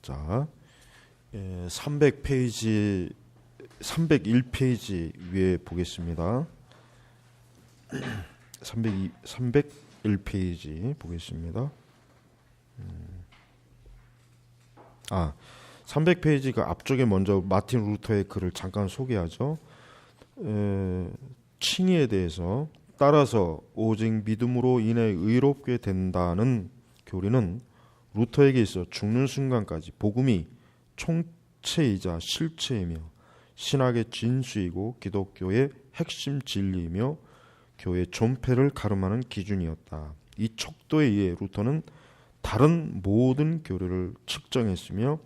자, 300페이지, 301페이지 위에 보겠습니다. 301페이지 보겠습니다. 300페이지가 앞쪽에 먼저 마틴 루터의 글을 잠깐 소개하죠. 칭의에 대해서 따라서 오직 믿음으로 인해 의롭게 된다는 교리는 루터에게 있어 죽는 순간까지 복음이 총체이자 실체이며 신학의 진수이고 기독교의 핵심 진리이며 교회의 존폐를 가름하는 기준이었다. 이 척도에 의해 루터는 다른 모든 교리를 측정했으며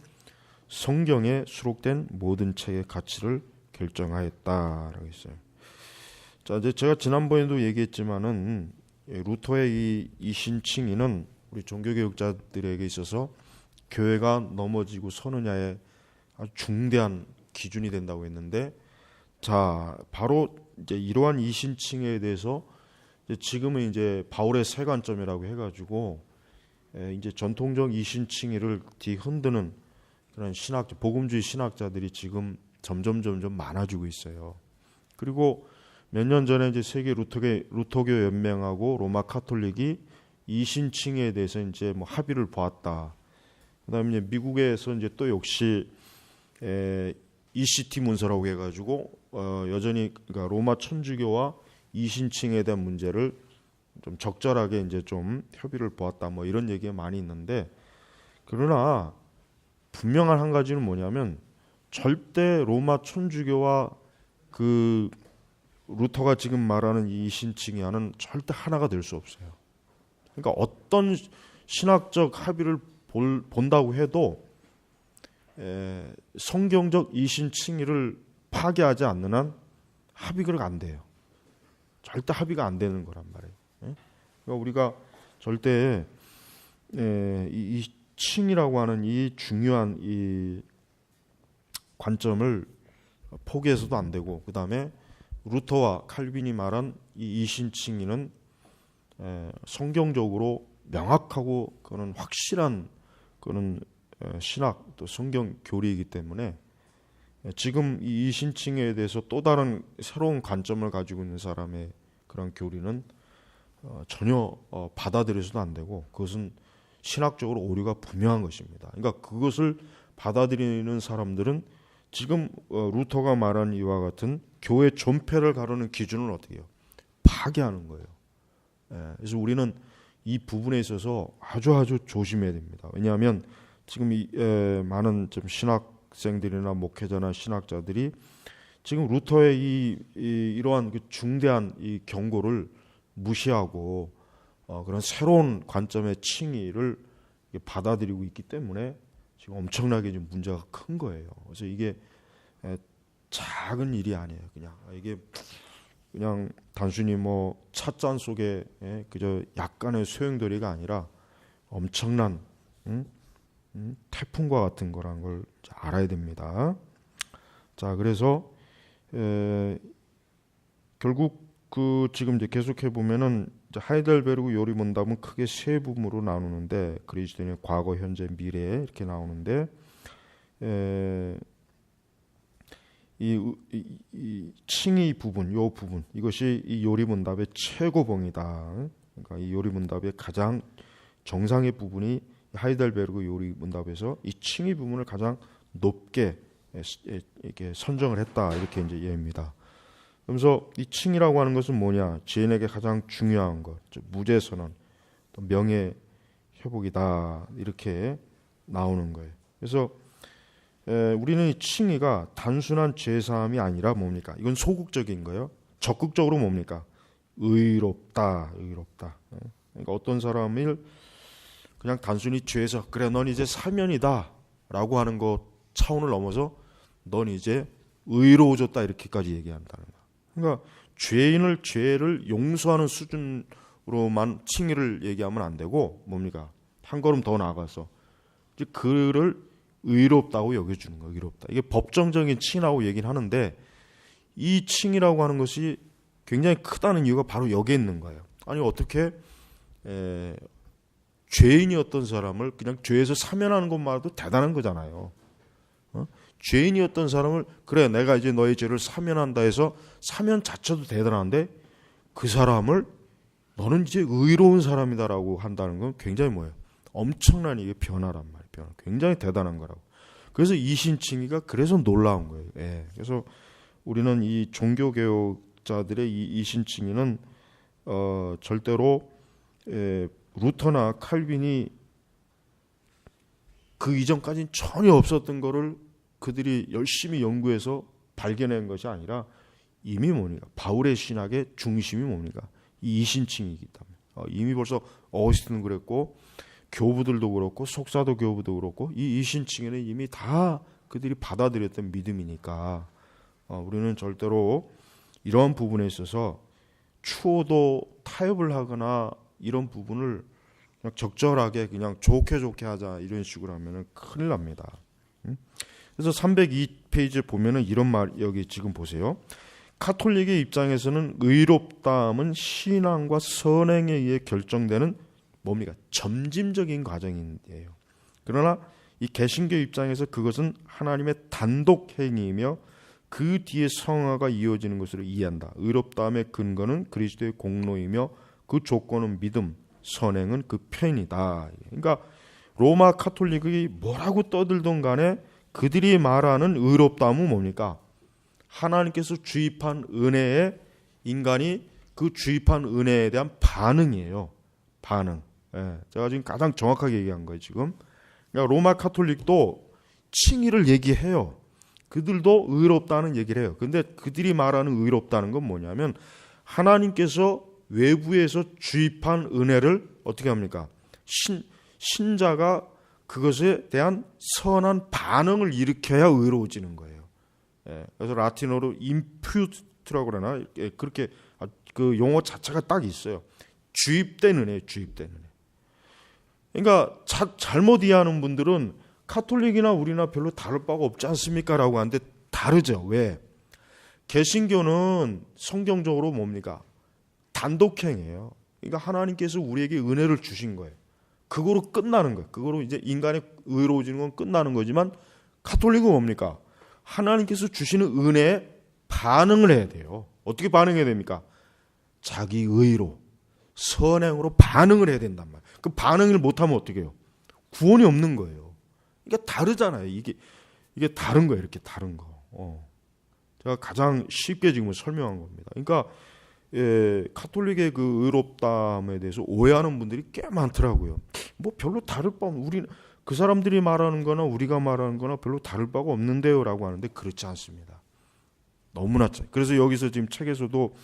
성경에 수록된 모든 책의 가치를 결정하였다라고 했어요. 자, 이제 제가 지난번에도 얘기했지만은 루터의 이 신칭의는 우리 종교개혁자들에게 있어서 교회가 넘어지고 서느냐의 아주 중대한 기준이 된다고 했는데, 자, 바로 이제 이러한 이 신칭의에 대해서 지금은 이제 바울의 새 관점이라고 해가지고 이제 전통적 이 신칭의를 뒤흔드는 그런 신학자, 복음주의 신학자들이 지금 점점 많아지고 있어요. 그리고 몇 년 전에 이제 세계 루터교 연맹하고 로마 카톨릭이 이신칭의에 대해서 이제 뭐 합의를 보았다. 그다음에 이제 미국에서 이제 또 역시 ECT 문서라고 해가지고 여전히 그러니까 로마 천주교와 이신칭에 대한 문제를 좀 적절하게 이제 좀 협의를 보았다. 뭐 이런 얘기가 많이 있는데, 그러나 분명한 한 가지는 뭐냐면 절대 로마 천주교와 그 루터가 지금 말하는 이 신칭의와는 절대 하나가 될 수 없어요. 그러니까 어떤 신학적 합의를 본다고 해도 성경적 이신칭의를 파괴하지 않는 한 합의가 안 돼요. 절대 합의가 안 되는 거란 말이에요. 그러니까 우리가 절대 이 칭이라고 하는 이 중요한 이 관점을 포기해서도 안 되고, 그 다음에 루터와 칼빈이 말한 이 이신칭의는 성경적으로 명확하고 그런 확실한 그런 신학 또 성경 교리이기 때문에 지금 이 이신칭의에 대해서 또 다른 새로운 관점을 가지고 있는 사람의 그런 교리는 전혀 받아들여서도 안 되고, 그것은 신학적으로 오류가 분명한 것입니다. 그러니까 그것을 받아들이는 사람들은 지금 루터가 말한 이와 같은 교회 존폐를 가르는 기준을 어떻게 해요? 파괴하는 거예요. 그래서 우리는 이 부분에 있어서 아주 조심해야 됩니다. 왜냐하면 지금 많은 좀 신학생들이나 목회자나 신학자들이 지금 루터의 이러한 그 중대한 이 경고를 무시하고 그런 새로운 관점의 칭의를 받아들이고 있기 때문에 지금 엄청나게 좀 문제가 큰 거예요. 그래서 이게 작은 일이 아니에요. 이게 그냥 단순히 뭐 찻잔 속에 그저 약간의 소용돌이가 아니라 엄청난 태풍과 같은 거란 걸 알아야 됩니다. 자, 그래서 결국 그 지금 이제 계속해 보면은 하이델베르크 요리 문답은 크게 세 부분으로 나누는데, 그리스도인의 과거, 현재, 미래 이렇게 나오는데, 이 칭의 부분, 요 부분, 이것이 이 요리 문답의 최고봉이다. 그러니까 이 요리 문답의 가장 정상의 부분이 하이델베르크 요리 문답에서 이 칭의 부분을 가장 높게 이렇게 선정을 했다, 이렇게 이제 이해합니다. 그래서 이 칭이라고 하는 것은 뭐냐? 죄인에게 가장 중요한 것, 무죄 선언, 또 명예 회복이다, 이렇게 나오는 거예요. 그래서 우리는 이 칭의가 단순한 죄사함이 아니라 뭡니까? 이건 소극적인 거예요. 적극적으로 뭡니까? 의롭다. 그러니까 어떤 사람을 그냥 단순히 죄에서 그래 넌 이제 사면이다 라고 하는 것 차원을 넘어서 넌 이제 의로워졌다, 이렇게까지 얘기한다는 거예요. 그러니까 죄를 용서하는 수준으로만 칭의를 얘기하면 안 되고, 뭡니까? 한 걸음 더 나아가서 이제 그를 의롭다고 여겨주는 거예요. 의롭다. 이게 법정적인 칭이라고 얘기는 하는데, 이 칭이라고 하는 것이 굉장히 크다는 이유가 바로 여기에 있는 거예요. 아니 어떻게 죄인이었던 사람을 그냥 죄에서 사면하는 것만으로도 대단한 거잖아요. 죄인이었던 사람을 그래 내가 이제 너의 죄를 사면한다 해서 사면 자체도 대단한데 그 사람을 너는 이제 의로운 사람이다라고 한다는 건 굉장히 뭐예요? 엄청난 이게 변화란 말이에요. 변화. 굉장히 대단한 거라고. 그래서 이신칭의가 그래서 놀라운 거예요. 예. 그래서 우리는 이 종교개혁자들의 이 이신칭의는 절대로 루터나 칼빈이 그 이전까지는 전혀 없었던 거를 그들이 열심히 연구해서 발견한 것이 아니라 이미 뭡니까? 바울의 신학의 중심이 뭡니까? 이 이신칭이기 때문에 이미 벌써 어거스틴은 그랬고 교부들도 그렇고 속사도 교부도 그렇고 이 이신칭에는 이미 다 그들이 받아들였던 믿음이니까 우리는 절대로 이런 부분에 있어서 추호도 타협을 하거나 이런 부분을 그냥 적절하게 그냥 좋게 하자 이런 식으로 하면은 큰일 납니다. 그래서 302페이지에 보면은 이런 말 여기 지금 보세요. 카톨릭의 입장에서는 의롭다함은 신앙과 선행에 의해 결정되는 뭡니까? 점진적인 과정이에요. 그러나 이 개신교 입장에서 그것은 하나님의 단독 행위이며 그 뒤에 성화가 이어지는 것으로 이해한다. 의롭다함의 근거는 그리스도의 공로이며 그 조건은 믿음, 선행은 그 편이다. 그러니까 로마 카톨릭이 뭐라고 떠들던 간에 그들이 말하는 의롭다함은 뭡니까? 하나님께서 주입한 은혜에 인간이 그 주입한 은혜에 대한 반응이에요. 반응. 예, 제가 지금 가장 정확하게 얘기한 거예요. 지금 그러니까 로마 카톨릭도 칭의를 얘기해요. 그들도 의롭다는 얘기를 해요. 근데 그들이 말하는 의롭다는 건 뭐냐면 하나님께서 외부에서 주입한 은혜를 어떻게 합니까? 신자가 그것에 대한 선한 반응을 일으켜야 의로워지는 거예요. 예, 그래서 라틴어로 임퓨트라고 그러나 그렇게 그 용어 자체가 딱 있어요. 주입된 은혜, 주입된 은혜. 그러니까 잘못 이해하는 분들은 카톨릭이나 우리나 별로 다를 바가 없지 않습니까? 라고 하는데 다르죠. 왜? 개신교는 성경적으로 뭡니까? 단독행이에요. 그러니까 하나님께서 우리에게 은혜를 주신 거예요. 그거로 끝나는 거예요. 그거로 이제 인간이 의로워지는 건 끝나는 거지만 카톨릭은 뭡니까? 하나님께서 주시는 은혜에 반응을 해야 돼요. 어떻게 반응해야 됩니까? 자기 의로, 선행으로 반응을 해야 된단 말이에요. 그 반응을 못하면 어떻게 해요? 구원이 없는 거예요. 그러니까 다르잖아요. 이게 다른 거예요. 이렇게 다른 거. 제가 가장 쉽게 지금 설명한 겁니다. 그러니까 카톨릭의 그 의롭다함에 대해서 오해하는 분들이 꽤 많더라고요. 뭐 별로 다를 바 우리 그 사람들이 말하는 거나 우리가 말하는 거나 별로 다를 바가 없는데요 라고 하는데 그렇지 않습니다. 너무나 차이. 그래서 여기서 지금 책에서도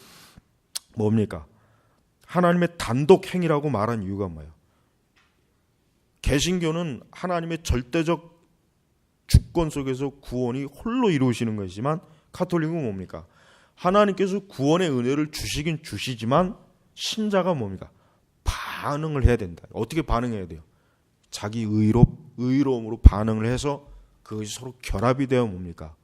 뭡니까? 하나님의 단독 행위라고 말한 이유가 뭐예요? 개신교는 하나님의 절대적 주권 속에서 구원이 홀로 이루어지는 것이지만 카톨릭은 뭡니까? 하나님께서 구원의 은혜를 주시긴 주시지만 신자가 뭡니까? 반응을 해야 된다. 어떻게 반응해야 돼요? 자기 의로움으로 반응을 해서 그것이 서로 결합이 되어 뭡니까?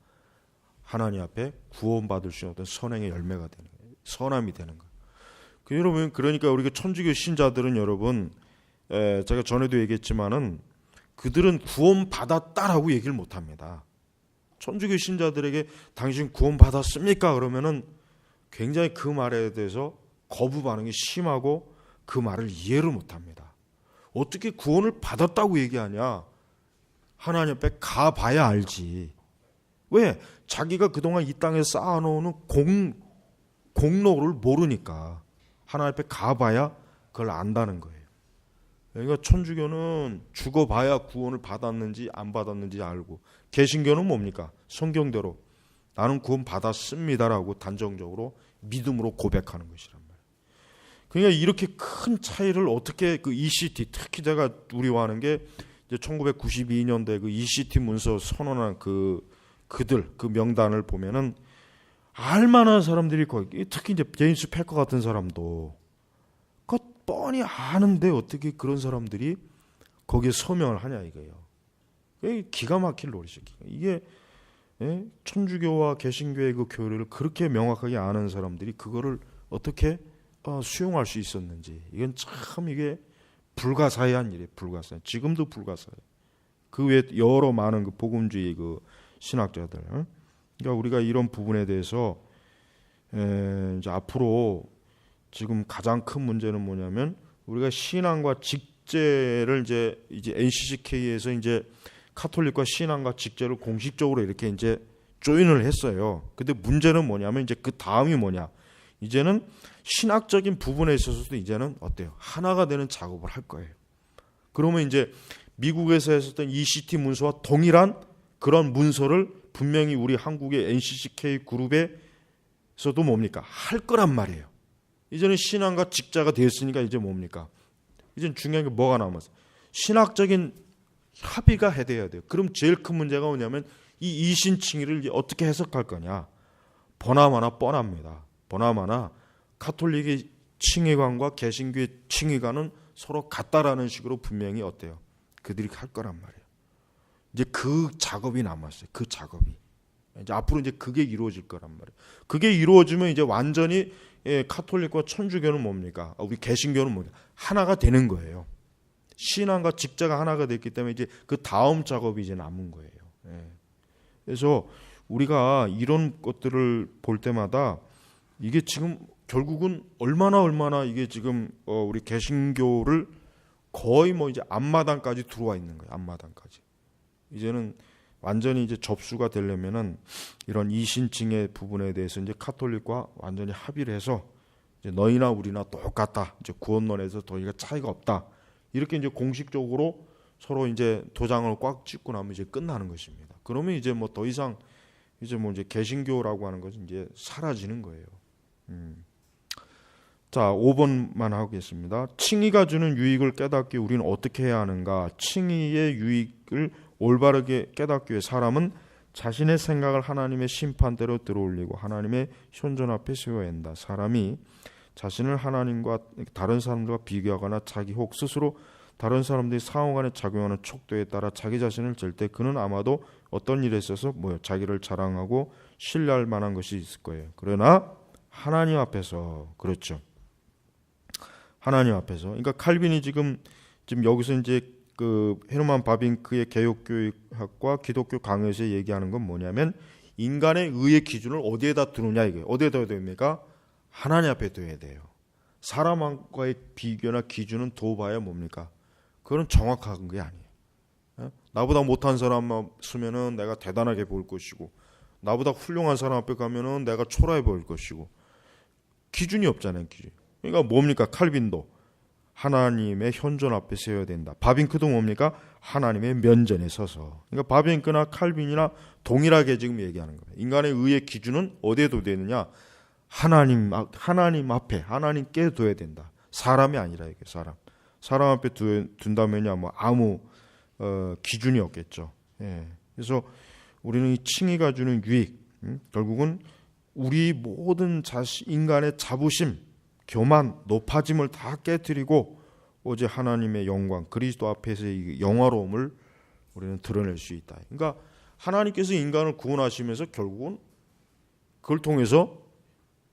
하나님 앞에 구원받을 수 있는 어떤 선행의 열매가 되는 거예요. 선함이 되는 거예요. 여러분, 그러니까 우리가 천주교 신자들은 여러분, 제가 전에도 얘기했지만은 그들은 구원받았다라고 얘기를 못합니다. 천주교 신자들에게 당신 구원받았습니까? 그러면은 굉장히 그 말에 대해서 거부 반응이 심하고 그 말을 이해를 못합니다. 어떻게 구원을 받았다고 얘기하냐? 하나님 앞에 가봐야 알지. 왜? 자기가 그동안 이 땅에 쌓아놓은 공로를 모르니까 하나님 앞에 가봐야 그걸 안다는 거예요. 그러니까 천주교는 죽어봐야 구원을 받았는지 안 받았는지 알고, 개신교는 뭡니까? 성경대로 나는 구원 받았습니다라고 단정적으로 믿음으로 고백하는 것이란 말이에요. 그러니까 이렇게 큰 차이를 어떻게 그 ECT, 특히 제가 두려워하는 게 이제 1992년도에 그 ECT 문서 선언한 그들 그 명단을 보면은 알만한 사람들이 거기, 특히 이제 제임스 패커 같은 사람도 그 뻔히 아는데 어떻게 그런 사람들이 거기에 서명을 하냐 이거예요. 기가 막힐 노릇이에요. 이게 천주교와 개신교의 그 교리를 그렇게 명확하게 아는 사람들이 그거를 어떻게 수용할 수 있었는지, 이건 참 이게 불가사의한 일이에요. 불가사의. 지금도 불가사의. 그 외에 여러 많은 그 복음주의 그 신학자들. 그러니까 우리가 이런 부분에 대해서 이제 앞으로 지금 가장 큰 문제는 뭐냐면 우리가 신앙과 직제를 이제 NCCK에서 이제 카톨릭과 신앙과 직제를 공식적으로 이렇게 이제 조인을 했어요. 근데 문제는 뭐냐면 이제 그 다음이 뭐냐? 이제는 신학적인 부분에 있어서도 이제는 어때요? 하나가 되는 작업을 할 거예요. 그러면 이제 미국에서 했었던 ECT 문서와 동일한 그런 문서를 분명히 우리 한국의 NCCK 그룹에서도 뭡니까? 할 거란 말이에요. 이제는 신앙과 직자가 되었으니까 이제 뭡니까? 이제는 중요한 게 뭐가 남았어요? 신학적인 합의가 돼야 돼요. 그럼 제일 큰 문제가 뭐냐면 이 이신칭의를 이제 어떻게 해석할 거냐? 보나마나 뻔합니다. 보나마나 카톨릭의 칭의관과 개신교의 칭의관은 서로 같다라는 식으로 분명히 어때요? 그들이 할 거란 말이에요. 이제 그 작업이 남았어요. 그 작업이. 이제 앞으로 이제 그게 이루어질 거란 말이에요. 그게 이루어지면 이제 완전히 카톨릭과 천주교는 뭡니까? 우리 개신교는 뭡니까? 하나가 되는 거예요. 신앙과 직자가 하나가 됐기 때문에 이제 그 다음 작업이 이제 남은 거예요. 그래서 우리가 이런 것들을 볼 때마다 이게 지금 결국은 얼마나 이게 지금 우리 개신교를 거의 뭐 이제 앞마당까지 들어와 있는 거예요. 앞마당까지. 이제는 완전히 이제 접수가 되려면은 이런 이신칭의 부분에 대해서 이제 카톨릭과 완전히 합의를 해서 이제 너희나 우리나 똑같다. 이제 구원론에서 더이가 차이가 없다. 이렇게 이제 공식적으로 서로 이제 도장을 꽉 찍고 나면 이제 끝나는 것입니다. 그러면 이제 뭐 더 이상 이제 뭐 이제 개신교라고 하는 것은 이제 사라지는 거예요. 자, 5번만 하겠습니다. 칭의가 주는 유익을 깨닫기 우리는 어떻게 해야 하는가? 칭의의 유익을 올바르게 깨닫기 위해 사람은 자신의 생각을 하나님의 심판대로 들어올리고 하나님의 현존 앞에 세워야 한다. 사람이 자신을 하나님과 다른 사람들과 비교하거나 자기 혹 스스로 다른 사람들이 상호간에 작용하는 촉도에 따라 자기 자신을 잴 때 그는 아마도 어떤 일에 있어서 자기를 자랑하고 신뢰할 만한 것이 있을 거예요. 그러나 하나님 앞에서 그렇죠. 하나님 앞에서. 그러니까 칼빈이 지금 여기서 이제 그 헤르만 바빙크의 개혁교육학과 기독교 강의에서 얘기하는 건 뭐냐면 인간의 의의 기준을 어디에다 두느냐 이거예요. 어디에다 둬야 됩니까? 하나님 앞에 둬야 돼요. 사람과의 비교나 기준은 둬봐야 뭡니까? 그건 정확한 게 아니에요. 나보다 못한 사람만 쓰면은 내가 대단하게 보일 것이고 나보다 훌륭한 사람 앞에 가면은 내가 초라해 보일 것이고 기준이 없잖아요. 기준. 그러니까 뭡니까? 칼빈도 하나님의 현존 앞에 세워야 된다. 바빙크도 뭡니까? 하나님의 면전에 서서. 그러니까 바빙크나 칼빈이나 동일하게 지금 얘기하는 거예요. 인간의 의의 기준은 어디에 둬야 되느냐? 하나님 앞에 하나님께 둬야 된다. 사람이 아니라 이게 사람 앞에 둔다면야 뭐 아무 기준이 없겠죠. 그래서 우리는 이 칭의가 주는 유익, 결국은 우리 모든 인간의 자부심, 교만, 높아짐을 다 깨뜨리고 오직 하나님의 영광, 그리스도 앞에서의 영화로움을 우리는 드러낼 수 있다. 그러니까 하나님께서 인간을 구원하시면서 결국은 그걸 통해서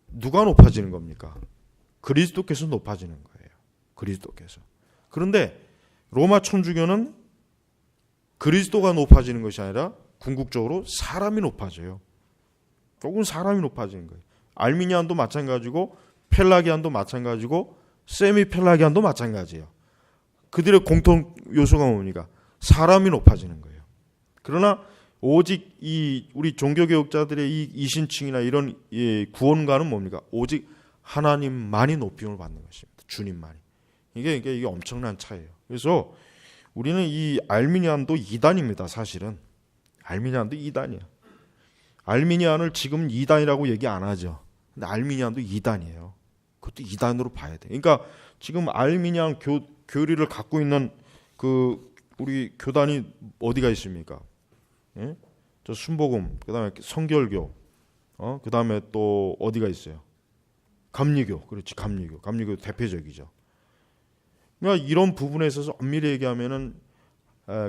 누가 높아지는 겁니까? 그리스도께서 높아지는 거예요. 그리스도께서. 그런데 로마 천주교는 그리스도가 높아지는 것이 아니라 궁극적으로 사람이 높아져요. 결국은 사람이 높아지는 거예요. 알미니안도 마찬가지고 펠라기안도 마찬가지고 세미 펠라기안도 마찬가지예요. 그들의 공통 요소가 뭡니까? 사람이 높아지는 거예요. 그러나 오직 이 우리 종교개혁자들의 이 이신칭이나 이런 구원가는 뭡니까? 오직 하나님만이 높임을 받는 것입니다. 주님만이. 이게 엄청난 차이예요. 그래서 우리는 이 알미니안도 이단입니다. 사실은 알미니안도 이단이야. 알미니안을 지금 이단이라고 얘기 안 하죠. 근데 알미니안도 이단이에요. 그것도 이단으로 봐야 돼. 그러니까 지금 알미니안 교리를 갖고 있는 그 우리 교단이 어디가 있습니까? 예? 저 순복음, 그다음에 성결교, 그다음에 또 어디가 있어요? 감리교, 그렇지, 감리교 대표적이죠. 그러니까 이런 부분에 있어서 엄밀히 얘기하면은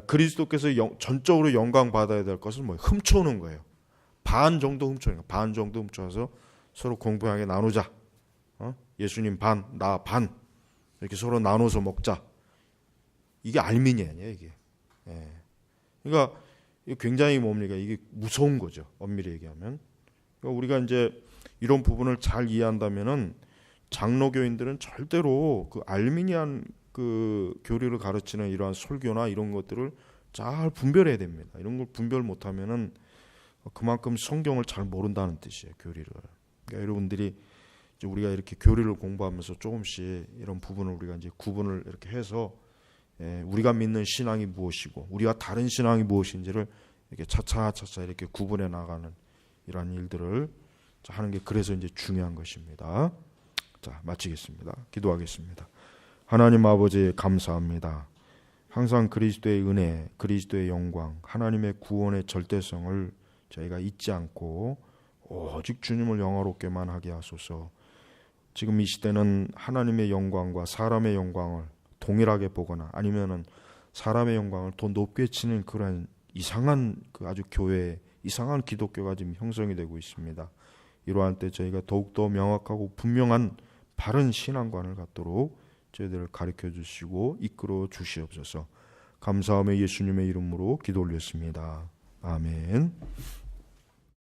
그리스도께서 전적으로 영광 받아야 될 것을 훔쳐오는 거예요. 반 정도 훔쳐오는 거예요. 반 정도 훔쳐서 서로 공평하게 나누자. 예수님 반, 나 반, 이렇게 서로 나눠서 먹자. 이게 알미니아냐 이게. 예. 그러니까 이게 굉장히 뭡니까? 이게 무서운 거죠. 엄밀히 얘기하면. 그러니까 우리가 이제 이런 부분을 잘 이해한다면은 장로교인들은 절대로 그 알미니안 그 교리를 가르치는 이러한 설교나 이런 것들을 잘 분별해야 됩니다. 이런 걸 분별 못하면은 그만큼 성경을 잘 모른다는 뜻이에요. 교리를. 그러니까 여러분들이 이제 우리가 이렇게 교리를 공부하면서 조금씩 이런 부분을 우리가 이제 구분을 이렇게 해서 우리가 믿는 신앙이 무엇이고 우리와 다른 신앙이 무엇인지를 이렇게 차차차차 이렇게 구분해 나가는 이러한 일들을 하는 게 그래서 이제 중요한 것입니다. 자, 마치겠습니다. 기도하겠습니다. 하나님 아버지 감사합니다. 항상 그리스도의 은혜, 그리스도의 영광, 하나님의 구원의 절대성을 저희가 잊지 않고 오직 주님을 영화롭게만 하게 하소서. 지금 이 시대는 하나님의 영광과 사람의 영광을 동일하게 보거나 아니면은 사람의 영광을 더 높게 치는 그런 이상한 그 아주 교회, 이상한 기독교가 지금 형성이 되고 있습니다. 이러한 때 저희가 더욱더 명확하고 분명한 바른 신앙관을 갖도록 저희들을 가르쳐 주시고 이끌어 주시옵소서. 감사하며 예수님의 이름으로 기도 올렸습니다. 아멘.